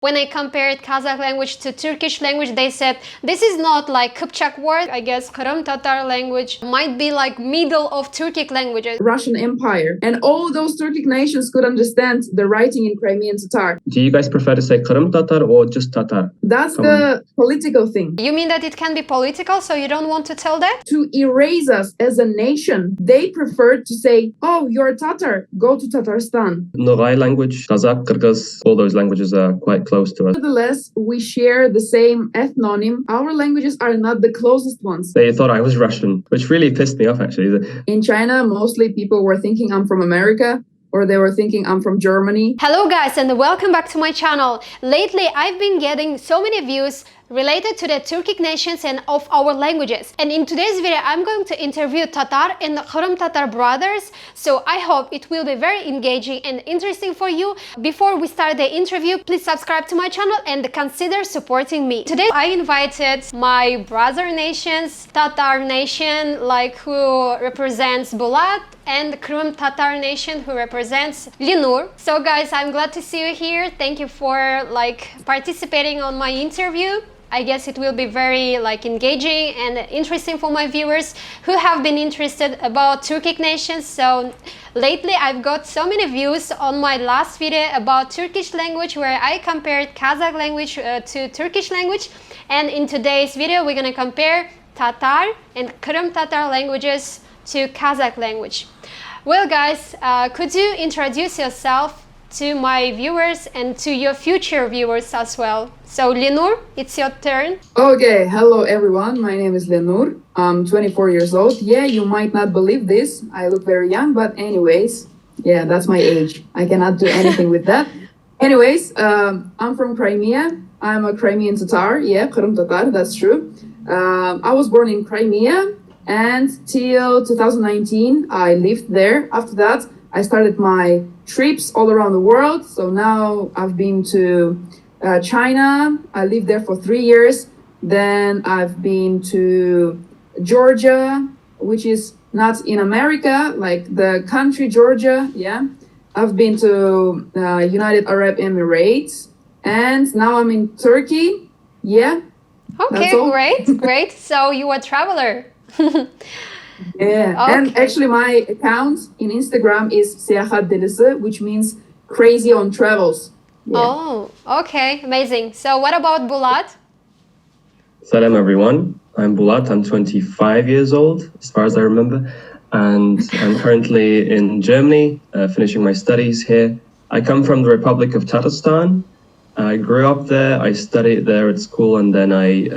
When I compared Kazakh language to Turkish language, they said this is not like Kipchak word. I guess Krim Tatar language might be like middle of Turkic languages. Russian Empire. And all those Turkic nations could understand the writing in Crimean Tatar. Do you guys prefer to say Krim Tatar or just Tatar? That's the political thing. You mean that it can be political, so you don't want to tell that? To erase us as a nation, they preferred to say, oh, you're Tatar, go to Tatarstan. Nogai language, Kazakh, Kyrgyz, all those languages are quite close to us. Nevertheless, we share the same ethnonym. Our languages are not the closest ones. They thought I was Russian, which really pissed me off actually. In China, mostly people were thinking I'm from America, or they were thinking I'm from Germany. Hello guys, and welcome back to my channel. Lately I've been getting so many views related to the Turkic nations and of our languages. And in today's video I'm going to interview Tatar and Krim Tatar brothers, so I hope it will be very engaging and interesting for you. Before we start the interview, please subscribe to my channel and consider supporting me. Today I invited my brother nations, Tatar nation, like who represents Bulat, and Crimean Tatar nation who represents Lenur. So guys, I'm glad to see you here. Thank you for participating on my interview. I guess it will be very engaging and interesting for my viewers who have been interested about Turkic nations. So lately I've got so many views on my last video about Turkish language where I compared Kazakh language to Turkish language, and in today's video we're gonna compare Tatar and Krim Tatar languages to Kazakh language. Well guys, could you introduce yourself to my viewers and to your future viewers as well? So Lenur, it's your turn. Okay, hello everyone, my name is Lenur. I'm 24 years old. Yeah, you might not believe this. I look very young, but anyways, yeah, that's my age. I cannot do anything with that. Anyways, I'm from Crimea. I'm a Crimean Tatar. Yeah, Krim Tatar, that's true. I was born in Crimea, and till 2019 I lived there. After that I started my trips all around the world. So now I've been to China. I lived there for 3 years. Then I've been to Georgia, which is not in America, like the country Georgia. Yeah, I've been to United Arab Emirates, and now I'm in Turkey. Yeah. Okay, great. So you are a traveler. Yeah, okay. And actually my account in Instagram is Seyahat Delisi, which means crazy on travels. Yeah. Oh, okay, amazing. So what about Bulat? Salam everyone, I'm Bulat, I'm 25 years old as far as I remember, and I'm currently in Germany, finishing my studies here. I come from the Republic of Tatarstan. I grew up there, I studied there at school, and then I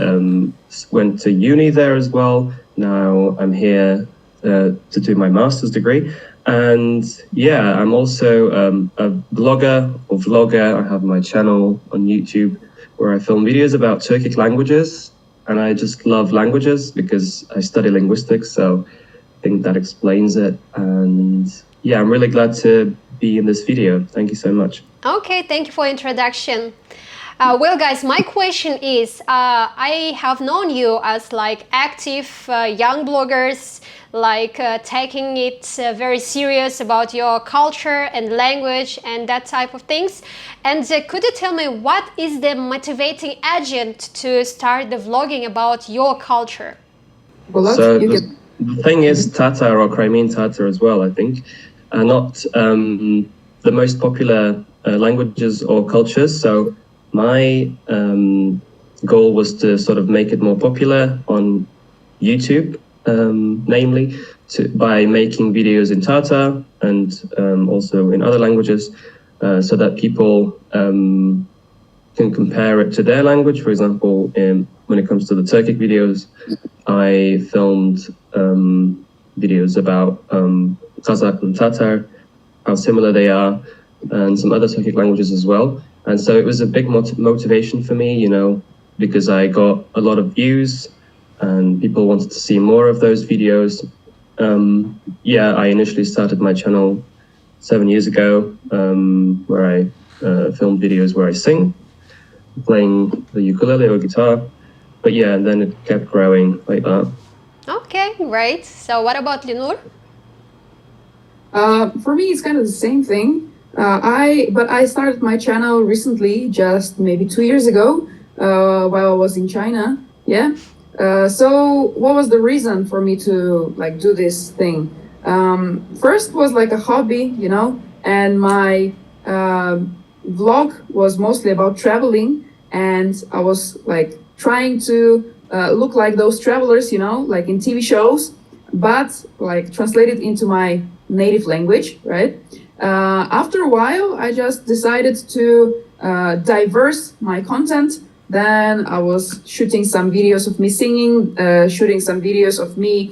went to uni there as well. Now I'm here to do my master's degree, and yeah, I'm also a blogger or vlogger. I have my channel on YouTube where I film videos about Turkic languages, and I just love languages because I study linguistics, so I think that explains it. And yeah, I'm really glad to be in this video. Thank you so much. Okay, thank you for introduction. Well guys, my question is, I have known you as active young bloggers, taking it very serious about your culture and language and that type of things. And could you tell me what is the motivating agent to start the vlogging about your culture? So the thing is, Tatar or Crimean Tatar as well, I think, are not the most popular languages or cultures. So my goal was to sort of make it more popular on YouTube, namely by making videos in Tatar and also in other languages, so that people can compare it to their language. For example, when it comes to the Turkic videos, I filmed videos about Kazakh and Tatar, how similar they are, and some other Turkic languages as well. And so it was a big motivation for me, you know, because I got a lot of views and people wanted to see more of those videos. Yeah, I initially started my channel 7 years ago, where I filmed videos where I sing, playing the ukulele or guitar. But yeah, and then it kept growing like that. Okay, great. So what about Lenur? For me, it's kind of the same thing. I started my channel recently, just maybe 2 years ago, while I was in China. Yeah. So what was the reason for me to like do this thing? First was like a hobby, you know, and my vlog was mostly about traveling, and I was like trying to look like those travelers, you know, like in TV shows, but like translated into my native language, right? After a while, I just decided to diverse my content. Then I was shooting some videos of me singing, shooting some videos of me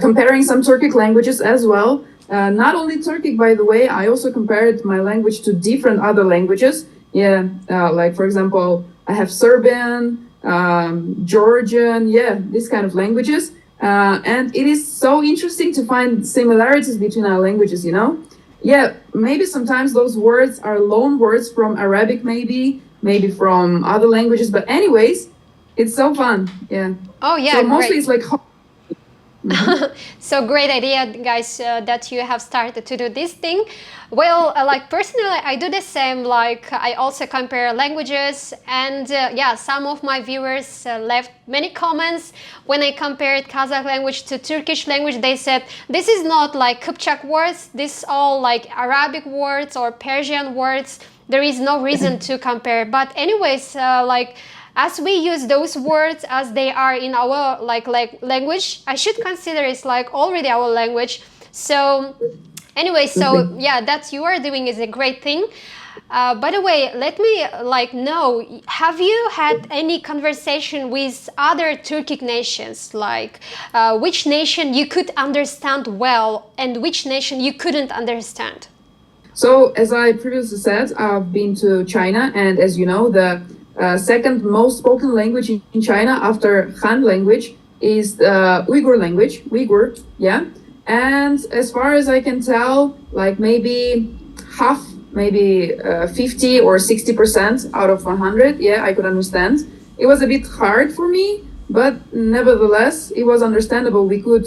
comparing some Turkic languages as well. Not only Turkic, by the way, I also compared my language to different other languages. Yeah, like for example, I have Serbian, Georgian, yeah, this kind of languages. And it is so interesting to find similarities between our languages, you know? Yeah, maybe sometimes those words are loan words from Arabic, maybe from other languages, but anyways, it's so fun. Yeah. Oh yeah, so mostly great. It's like So great idea, guys, that you have started to do this thing. Well, like personally, I do the same. Like I also compare languages, and yeah, some of my viewers left many comments when I compared Kazakh language to Turkish language. They said this is not like Kipchak words. This is all like Arabic words or Persian words. There is no reason to compare. But anyways, like as we use those words as they are in our like language, I should consider it's like already our language. So anyway, so yeah, that you are doing is a great thing. By the way, let me like know, have you had any conversation with other Turkic nations? Like which nation you could understand well and which nation you couldn't understand? So, as I previously said, I've been to China, and as you know, the second most spoken language in China after Han language is the Uyghur language, Uyghur, yeah. And as far as I can tell, like maybe half, maybe 50 or 60% out of 100, yeah, I could understand. It was a bit hard for me, but nevertheless, it was understandable. We could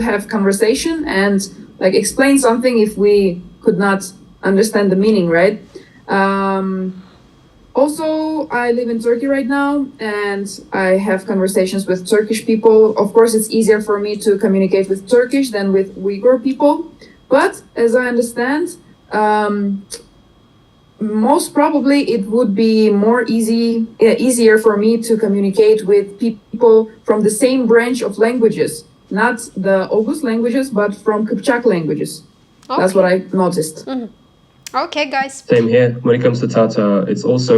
have conversation and like explain something if we could not understand the meaning, right? Also, I live in Turkey right now, and I have conversations with Turkish people. Of course, it's easier for me to communicate with Turkish than with Uyghur people. But as I understand, most probably it would be easier for me to communicate with people from the same branch of languages, not the Oghuz languages, but from Kipchak languages. Okay. That's what I noticed. Mm-hmm. Okay, guys. Same here. When it comes to Tatar, it's also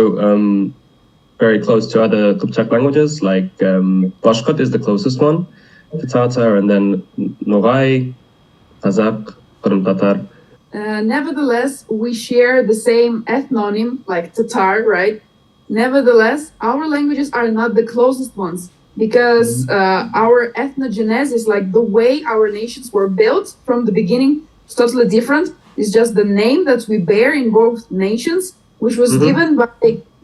very close to other Kipchak languages, like Bashkir is the closest one to Tatar, and then Nogai, Kazakh, Tatar. Nevertheless, we share the same ethnonym, like Tatar, right? Nevertheless, our languages are not the closest ones, because our ethnogenesis, like the way our nations were built from the beginning, is totally different. It's just the name that we bear in both nations, which was given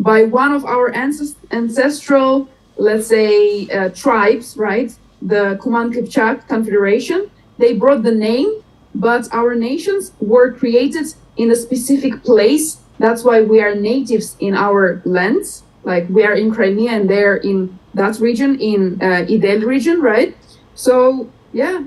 by one of our ancestral, let's say, tribes, right? The Kuman Kipchak Confederation. They brought the name, but our nations were created in a specific place. That's why we are natives in our lands. Like we are in Crimea and they're in that region, in Idel region, right? So yeah,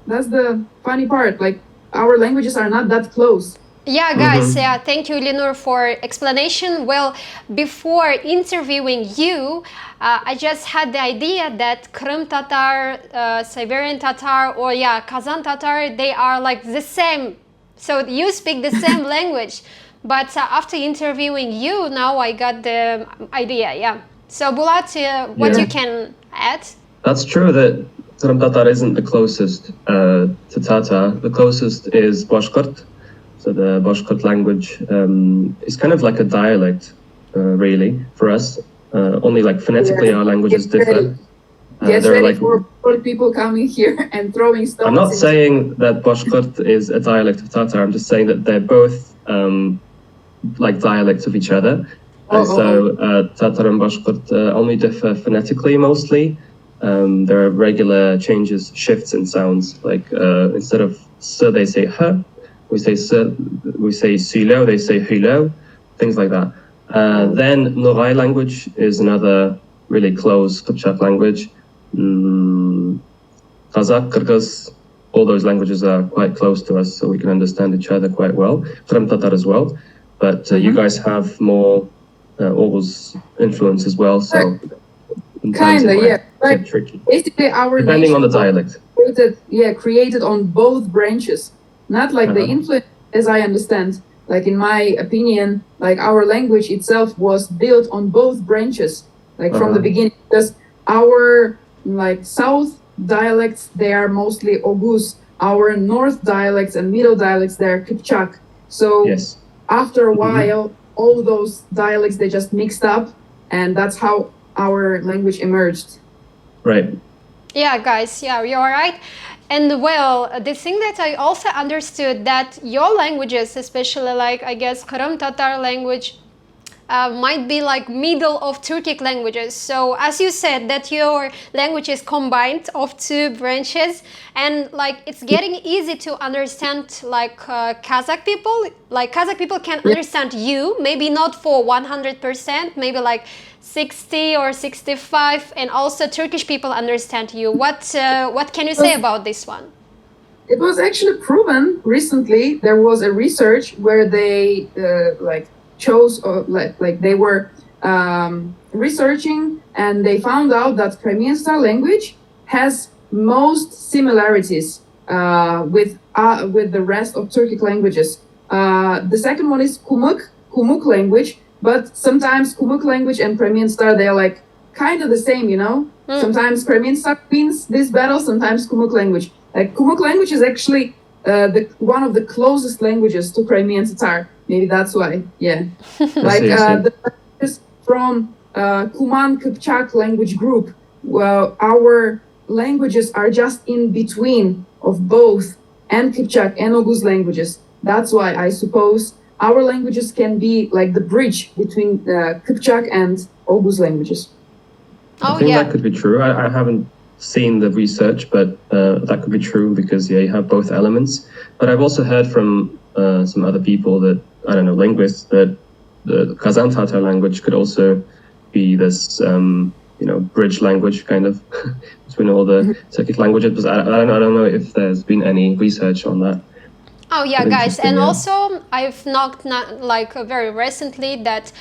that's the funny part. Like our languages are not that close. Yeah, guys, yeah, thank you, Lenur, for explanation. Well, before interviewing you, I just had the idea that Krim Tatar, Siberian Tatar, or yeah, Kazan Tatar, they are like the same. So you speak the same language. But after interviewing you, now I got the idea, yeah. So Bulat, what you can add? That's true that Krim Tatar isn't the closest to Tatar. The closest is Bashkir. So the Bashkir language is kind of like a dialect, really, for us. Only like phonetically our languages differ. Get ready like, for people coming here and throwing stones. I'm not saying that Bashkir is a dialect of Tatar. I'm just saying that they're both like dialects of each other. So Tatar and Bashkir only differ phonetically mostly. There are regular changes, shifts in sounds. Like instead of so they say h, we say silo, they say hilo, things like that. Then Nogai language is another really close Kipchak language. Kazakh, Kyrgyz, all those languages are quite close to us, so we can understand each other quite well. Crimean Tatar as well, but you guys have more Oghuz influence as well, so Kinda, yeah. Like, tricky. basically, our Depending on the dialect. Created on both branches, not like the influence, as I understand. Like in my opinion, like our language itself was built on both branches, like from the beginning. Because our like south dialects, they are mostly Oghuz. Our north dialects and middle dialects, they're Kipchak. So after a while, all those dialects, they just mixed up, and that's how our language emerged. Right. Yeah, guys, yeah, you're right. And well, the thing that I also understood that your languages, especially like, I guess, Kırım Tatar language, might be like middle of Turkic languages. So as you said that your language is combined of two branches, and like it's getting easy to understand like Kazakh people. Like Kazakh people can understand you, maybe not for 100%, maybe like 60 or 65, and also Turkish people understand you. What can you say about this one? It was actually proven recently. There was a research where they like chose like they were researching, and they found out that Crimean Tatar language has most similarities with the rest of Turkic languages. The second one is Kumuk language, but sometimes Kumuk language and Crimean Tatar, they are like kind of the same, you know. Sometimes Crimean Tatar wins this battle, sometimes Kumuk language. Like Kumuk language is actually one of the closest languages to Crimean Tatar. Maybe that's why, yeah. Like the languages from Kuman Kipchak language group, well, our languages are just in between of both and Kipchak and Oghuz languages. That's why I suppose our languages can be like the bridge between Kipchak and Oghuz languages. I think that could be true. I haven't seen the research, but that could be true because you have both elements. But I've also heard from some other people that, I don't know, linguists, that the Kazakh-Tatar language could also be this, bridge language kind of between all the Turkic languages. But I don't know if there's been any research on that. Oh yeah, guys, and also I've not like very recently that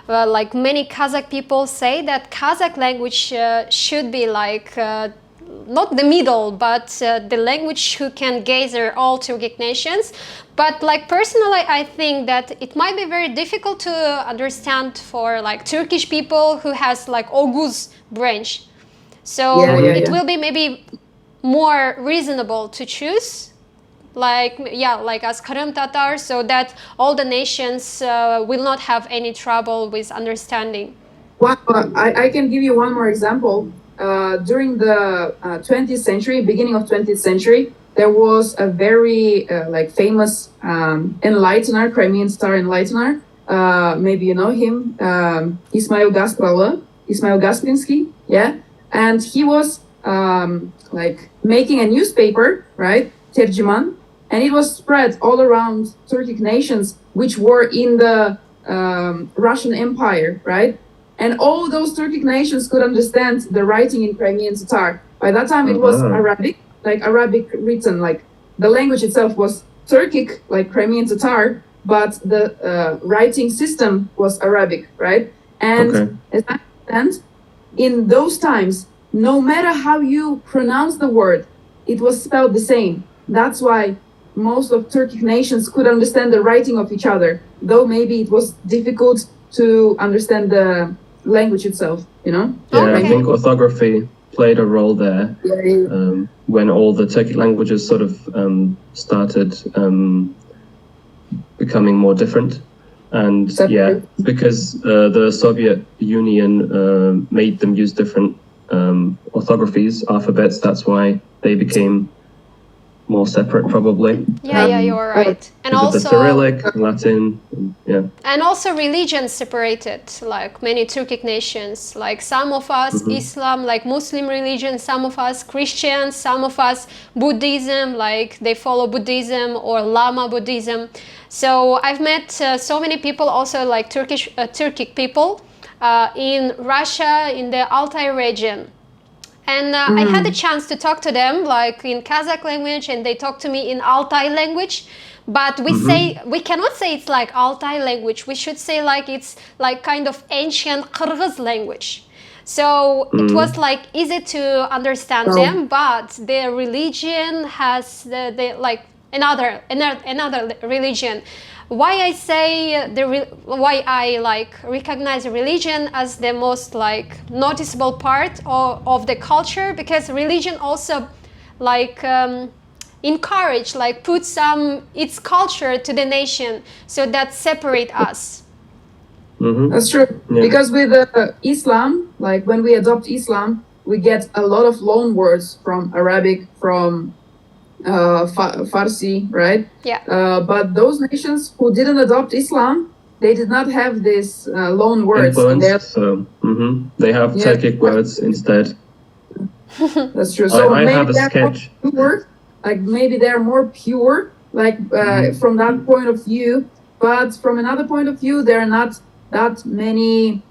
like many Kazakh people say that Kazakh language should be like not the middle, but the language who can gather all Turkic nations. But like personally, I think that it might be very difficult to understand for like Turkish people who has like Oghuz branch. So it will be maybe more reasonable to choose like as Kırım Tatar, so that all the nations will not have any trouble with understanding. Well, I can give you one more example. During the 20th century, beginning of 20th century, there was a very like famous enlightener, Crimean Tatar enlightener. Maybe you know him, Ismail Gasprinski, yeah. And he was like making a newspaper, right, Tercüman, and it was spread all around Turkic nations which were in the Russian Empire, right? And all those Turkic nations could understand the writing in Crimean Tatar. By that time, it was Arabic, like Arabic written, like the language itself was Turkic, like Crimean Tatar, but the writing system was Arabic, right? And as I understand, in those times, no matter how you pronounce the word, it was spelled the same. That's why most of Turkic nations could understand the writing of each other, though maybe it was difficult to understand the language itself, you know? Yeah, I think orthography played a role there when all the Turkic languages sort of started becoming more different. And because the Soviet Union made them use different orthographies, alphabets, that's why they became more separate, probably. Yeah, you're right. And Because of the also Cyrillic, Latin, yeah. and also religion separated, like many Turkic nations. Like some of us Islam, like Muslim religion, some of us Christians, some of us Buddhism, like they follow Buddhism or Lama Buddhism. So I've met so many people, also like Turkic people in Russia, in the Altai region. And I had a chance to talk to them like in Kazakh language, and they talk to me in Altai language. But we cannot say it's like Altai language. We should say like it's like kind of ancient Kyrgyz language. So it was like easy to understand them, but their religion has the like another religion. Why I say why I like recognize religion as the most like noticeable part of the culture, because religion also like encourage, like put some its culture to the nation, so that separate us. That's true. Yeah. Because with Islam, like when we adopt Islam, we get a lot of loan words from Arabic, from Farsi, right? Yeah. But those nations who didn't adopt Islam, they did not have this loan words in their. So they have Turkic words instead. That's true. So I maybe have a they're sketch. more pure, like maybe they're more pure, like from that point of view. But from another point of view, there are not that many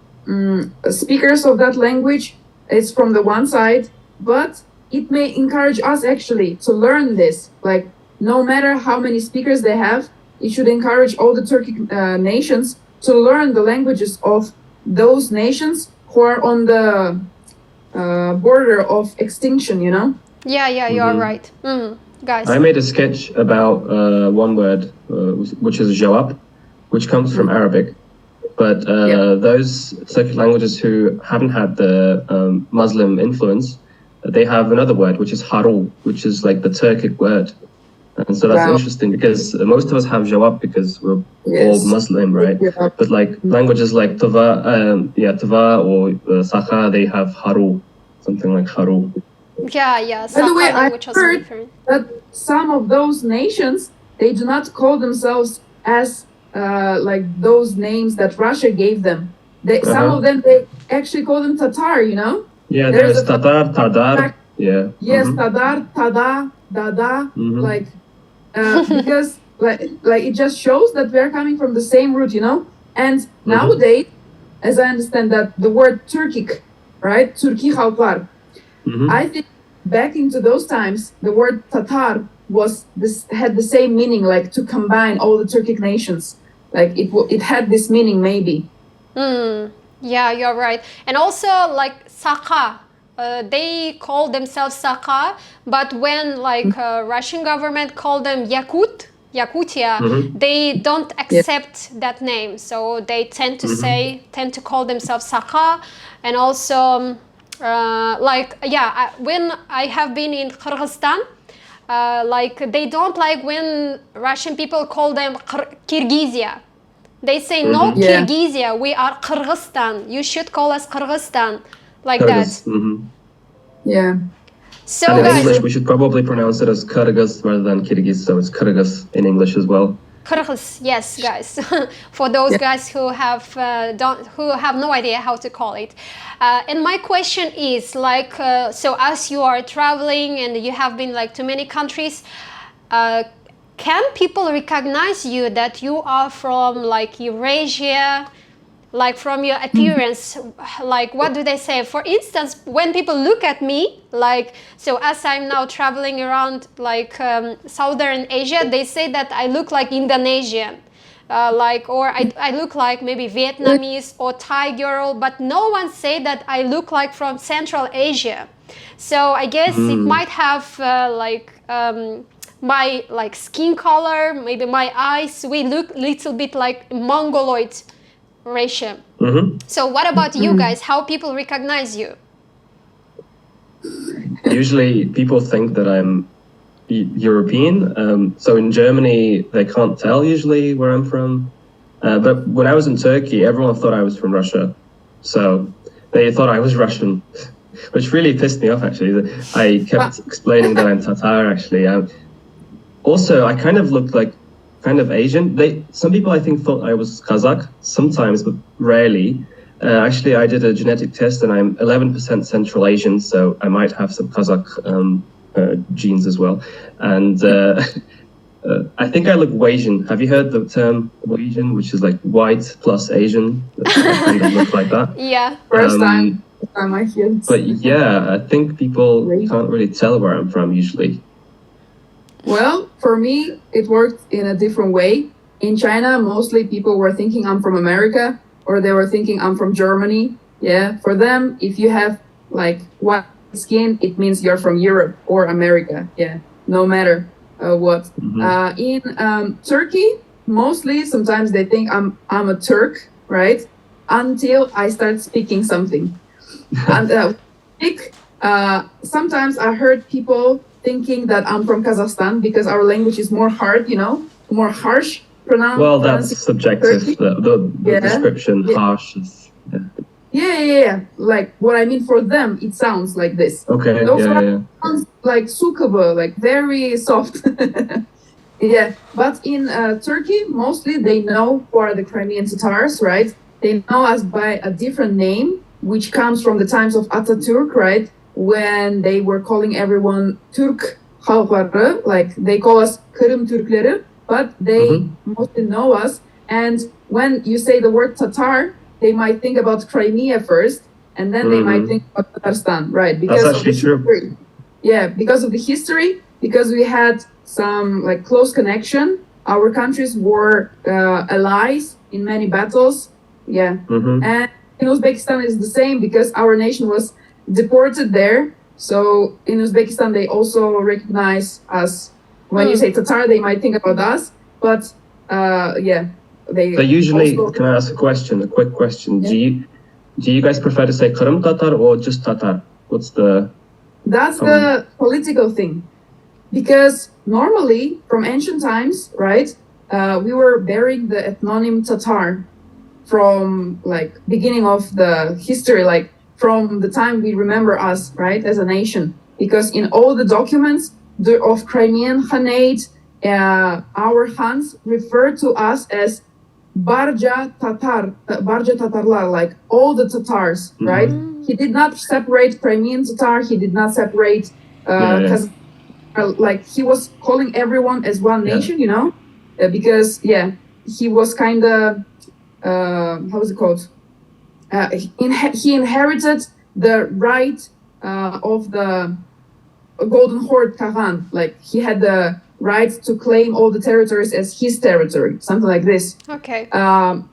speakers of that language. It's from the one side, but it may encourage us actually to learn this. Like no matter how many speakers they have, it should encourage all the Turkic nations to learn the languages of those nations who are on the border of extinction, you know? Yeah, you're right. Guys. I made a sketch about one word, which is jawab, which comes from Arabic. But those Turkic languages who haven't had the Muslim influence, they have another word, which is haru, which is like the Turkic word. And so that's interesting, because most of us have jawab because we're all Muslim, right? Yeah. But like languages like Tava or Sakha, they have haru, something like haru. Yeah. By the way, I language also heard different. that some of those nations, they do not call themselves as like those names that Russia gave them. Some of them, they actually call them Tatar, you know? Yeah, there's Tatar, Tadar. Yeah. Yes, Tadar, Tada, Dada, like because like it just shows that we're coming from the same root, you know. And nowadays, as I understand that the word Turkic, right, Turki halklar, I think back into those times, the word Tatar had the same meaning, like to combine all the Turkic nations. Like it had this meaning maybe. Yeah, you're right. And also like Sakha. They call themselves Sakha, but when like Russian government called them Yakutia, they don't accept that name. So they tend to call themselves Sakha. And also when I have been in Kyrgyzstan, like they don't like when Russian people call them Kyrgyzia. They say no, Kyrgyzia, we are Kyrgyzstan. You should call us Kyrgyzstan. Like Kyrgyz. that. Yeah. So and in guys, English, we should probably pronounce it as Kyrgyz rather than Kyrgyz, so it's Kyrgyz in English as well. Kyrgyz, yes, guys. For those guys who have no idea how to call it. And my question is like, so as you are traveling and you have been like to many countries, can people recognize you that you are from like Eurasia? Like from your appearance, like what do they say? For instance, when people look at me, like, so as I'm now traveling around like Southern Asia, they say that I look like Indonesian, or I look like maybe Vietnamese or Thai girl, but no one say that I look like from Central Asia. So I guess it might have my like skin color, maybe my eyes, we look little bit like Mongoloid racial. So what about you guys? How people recognize you? Usually people think that I'm European. So in Germany, they can't tell usually where I'm from. But when I was in Turkey, everyone thought I was from Russia. So they thought I was Russian, which really pissed me off actually. I kept explaining that I'm Tatar actually. also, I kind of looked like kind of Asian. Some people I think thought I was Kazakh sometimes, but rarely. Actually, I did a genetic test, and I'm 11% Central Asian, so I might have some Kazakh genes as well. And I think I look Wasian. Have you heard the term Wasian, which is like white plus Asian? I kind of look like that. Yeah. First time I hear it. But yeah, I think people can't really tell where I'm from usually. Well, for me, it worked in a different way. In China, mostly people were thinking I'm from America, or they were thinking I'm from Germany. Yeah, for them, if you have like white skin, it means you're from Europe or America. Yeah, no matter what. In Turkey, mostly sometimes they think I'm a Turk, right? Until I start speaking something. And sometimes I heard people thinking that I'm from Kazakhstan because our language is more hard, more harsh. Well, that's subjective. The description, harsh. Is, yeah. Like what I mean for them, it sounds like this. Okay. Sounds like sukuba, like very soft. Yeah, but in Turkey, mostly they know who are the Crimean Tatars, right? They know us by a different name, which comes from the times of Atatürk, right? When they were calling everyone Türk halkları, like they call us Kırım Türkleri, but they mostly know us. And when you say the word Tatar, they might think about Crimea first, and then they might think about Tatarstan, right? Because that's actually true. Yeah, because of the history, because we had some like close connection. Our countries were allies in many battles. Yeah, and in Uzbekistan is the same because our nation was deported there. So in Uzbekistan, they also recognize us. When you say Tatar, they might think about us, but they usually. Also, can I ask a quick question? Yeah. Do you guys prefer to say Kırım Tatar or just Tatar? That's the political thing, because normally from ancient times, right? We were bearing the ethnonym Tatar from like beginning of the history, like from the time we remember us, right, as a nation, because in all the documents of Crimean Khanate, our Khans refer to us as Barja Tatarlar, like all the Tatars, right? He did not separate Crimean Tatar, he did not separate Kazakh, like he was calling everyone as one nation, because he was kind of how is it called? He inherited the right of the Golden Horde Kaghan, like he had the right to claim all the territories as his territory, something like this. Okay.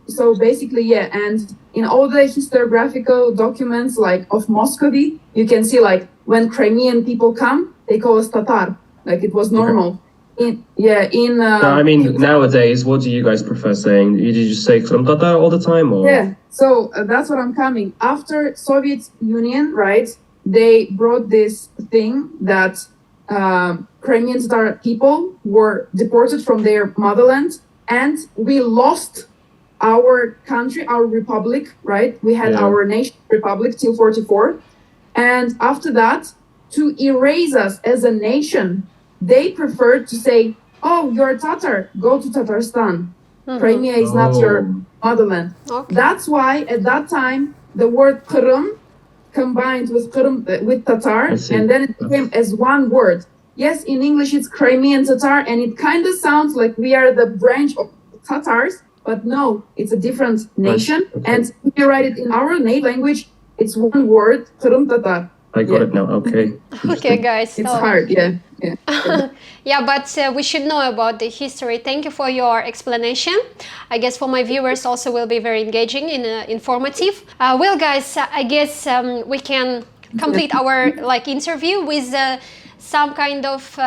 So basically, and in all the historiographical documents like of Muscovy, you can see like when Crimean people come, they call us Tatar, like it was normal. I mean, nowadays, what do you guys prefer saying? Did you just say Kırım Tatar all the time, or? Yeah, so that's what I'm coming. After Soviet Union, right, they brought this thing that Crimean Tatar people were deported from their motherland, and we lost our country, our republic, right? We had our nation republic till 44. And after that, to erase us as a nation, they preferred to say, oh, you're a Tatar, go to Tatarstan. Crimea is not your motherland. Okay. That's why at that time, the word Kırım combined with Tatar, and then it became as one word. Yes, in English it's Crimean Tatar, and it kind of sounds like we are the branch of Tatars, but no, it's a different nation. And if you write it in our native language, it's one word, Kırım Tatar. I got it now. Okay. Okay, guys. It's hard, yeah. Yeah, but we should know about the history. Thank you for your explanation. I guess for my viewers also will be very engaging and informative. Well, guys, I guess we can complete our interview with some kind of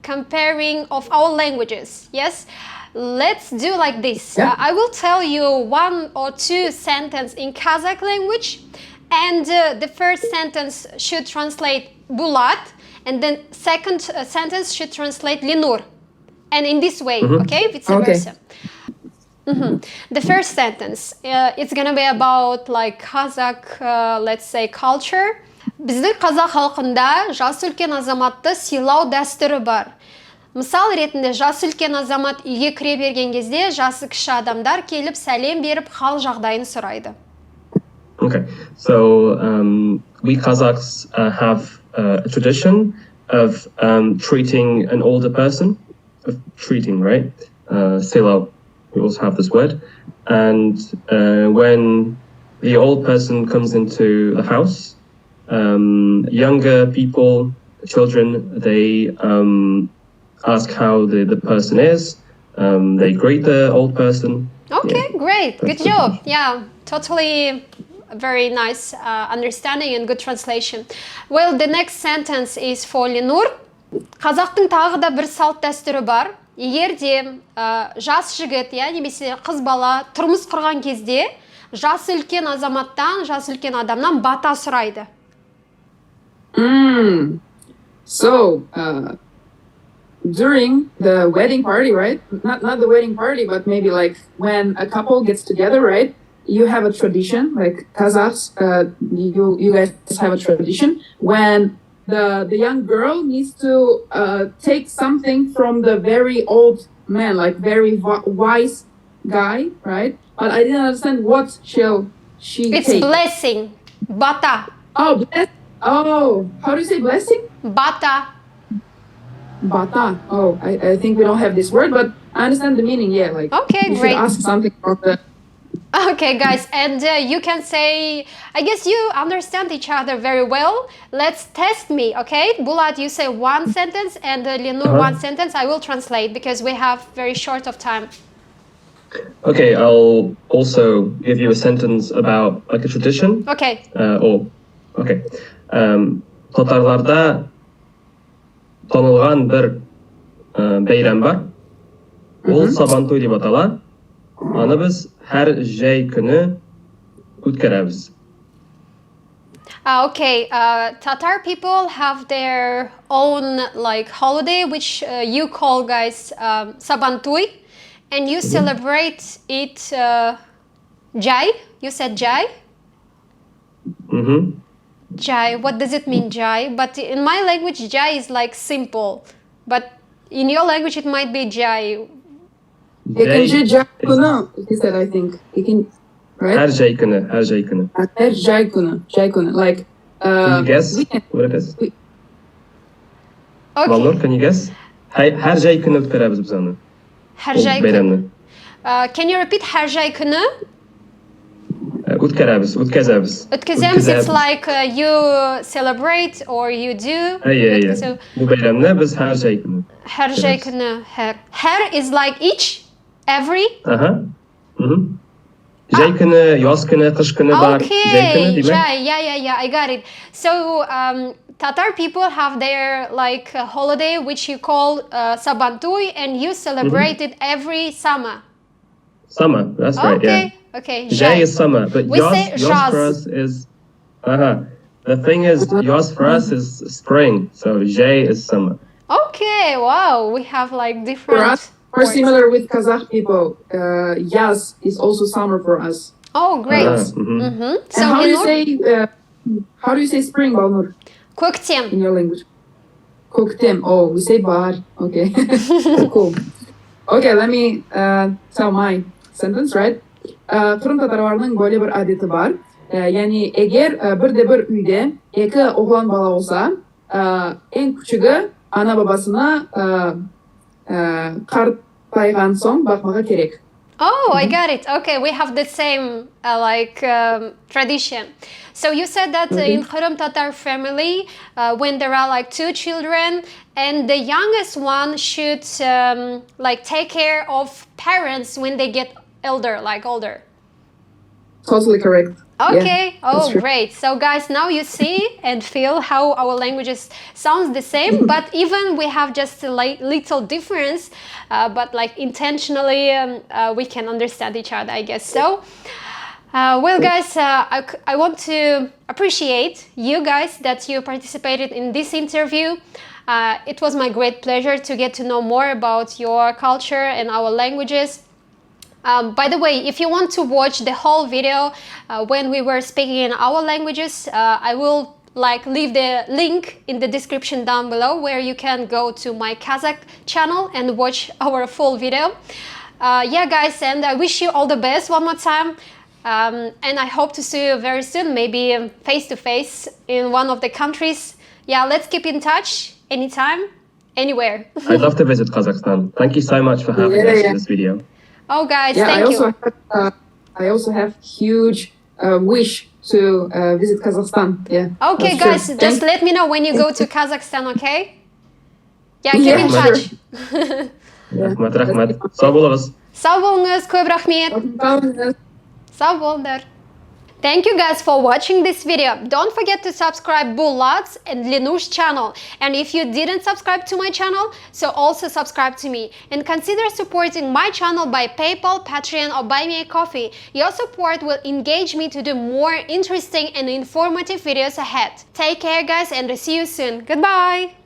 comparing of our languages. Yes. Let's do like this. Yeah. I will tell you one or two sentences in Kazakh language, and the first sentence should translate Bulat, and then second sentence should translate Lenur. And in this way, okay? Vice versa. The first sentence, it's gonna be about like Kazakh, let's say, culture. Біздің қазақ халқында жас үлкен азаматты сыйлау дәстүрі бар. Мысал ретінде жасы үлкен азамат үйге кіре берген кезде жасы кіші адамдар келіп сәлем беріп хал жағдайын сұрайды. Okay, so we Kazakhs have a tradition of treating an older person, of treating, right? Silo, we also have this word. And when the old person comes into the house, younger people, children, they ask how the person is. They greet the old person. Okay, great. Good job. Yeah, totally very nice understanding and good translation. Well, the next sentence is for Lenur. Қазақтың тағы да бір салт дәстүрі бар. Егер де жас жігіт, немесе қыз бала тұрмыс құрған кезде жасы үлкен азаматтан, жасы үлкен адамнан бата сұрайды. So, during the wedding party, right? Not the wedding party, but maybe like when a couple gets together, right? You have a tradition, like Kazakhs, you guys have a tradition when the young girl needs to take something from the very old man, like very wise guy, right? But I didn't understand what shall she take. It's blessing. Bata. Oh, oh, how do you say blessing? Bata. Bata. Oh, I think we don't have this word, but I understand the meaning. Yeah, like okay, you great. should ask something from the. Okay, guys, and you can say, I guess you understand each other very well. Let's test me, okay? Bulat, you say one sentence, and Lenur one sentence. I will translate because we have very short of time. Okay, I'll also give you a sentence about like a tradition. Okay. Okay. Tatarlarda tanılған bir beyram var. Ол Сабантуй деп аталады. Аны біз her жай күні өткөрөбүз. Okay, Tatar people have their own like holiday, which you call, guys, Sabantuy, and you celebrate it Jai. You said Jai? Jai. What does it mean, Jai? But in my language, Jai is like simple, but in your language, it might be Jai. Jai күні, he said, I think. Right? Her jay günü, her jay günü. Her jay günü. Like, can you guess what it is? Okay. Lenur, can you guess? Her jay günü өткөрөбүз biz onu. Her jay günü. Can you repeat her jay günü? Өткөрөбүз. Өткөзөбүз, it's like you celebrate or you do. Yeah. Bu bayramda biz her jay günü. Her jay günü. Her is like each, every. Jay günü, yaz günü, kış günü var. Okay, yeah, I got it. So Tatar people have their like holiday which you call Sabantuy, and you celebrate it every summer. Summer, that's right, yeah. Okay, Jay is summer, but we say yaz for us is... The thing is, yaz for us is spring, so Jay is summer. Okay, wow, we have like different... We're similar with Kazakh people. Yaz is also summer for us. Oh, great. So how do you say spring, Balnur? Көктем. In your language. Көктем. Oh, we say bahar. Okay. Cool. Okay, let me tell my sentence, right? Қырым татарларының бөле бір әдеті бар. Яғни, егер бірде-бір үйде екі оғлан бала болса, ең күшігі ана бабасына қартайған соң бақмаға керек. Oh, I got it. Okay, we have the same tradition. So you said that in Khurum Tatar family, when there are like two children, and the youngest one should like take care of parents when they get older. Totally correct. Okay. Yeah, great. So guys, now you see and feel how our languages sounds the same, but even we have just a little difference, but like intentionally we can understand each other, I guess. So, well guys, I want to appreciate you guys that you participated in this interview. It was my great pleasure to get to know more about your culture and our languages. By the way, if you want to watch the whole video when we were speaking in our languages, I will like leave the link in the description down below where you can go to my Kazakh channel and watch our full video. Yeah guys, and I wish you all the best one more time. And I hope to see you very soon, maybe face to face in one of the countries. Yeah, let's keep in touch anytime, anywhere. I'd love to visit Kazakhstan. Thank you so much for having us in this video. Oh guys, Yeah, thank you. I also have huge wish to visit Kazakhstan. Yeah. Okay guys, just let me know when you go to Kazakhstan, okay? Yeah, keep Yeah, in sure. touch. Rahmat. Sağ olunuz. Sağ olunuz, көп рахмет. Sağ olunlar. Thank you guys for watching this video. Don't forget to subscribe Bulat's and Lenur's channel. And if you didn't subscribe to my channel, so also subscribe to me. And consider supporting my channel by PayPal, Patreon or Buy Me a Coffee. Your support will engage me to do more interesting and informative videos ahead. Take care guys and see you soon. Goodbye!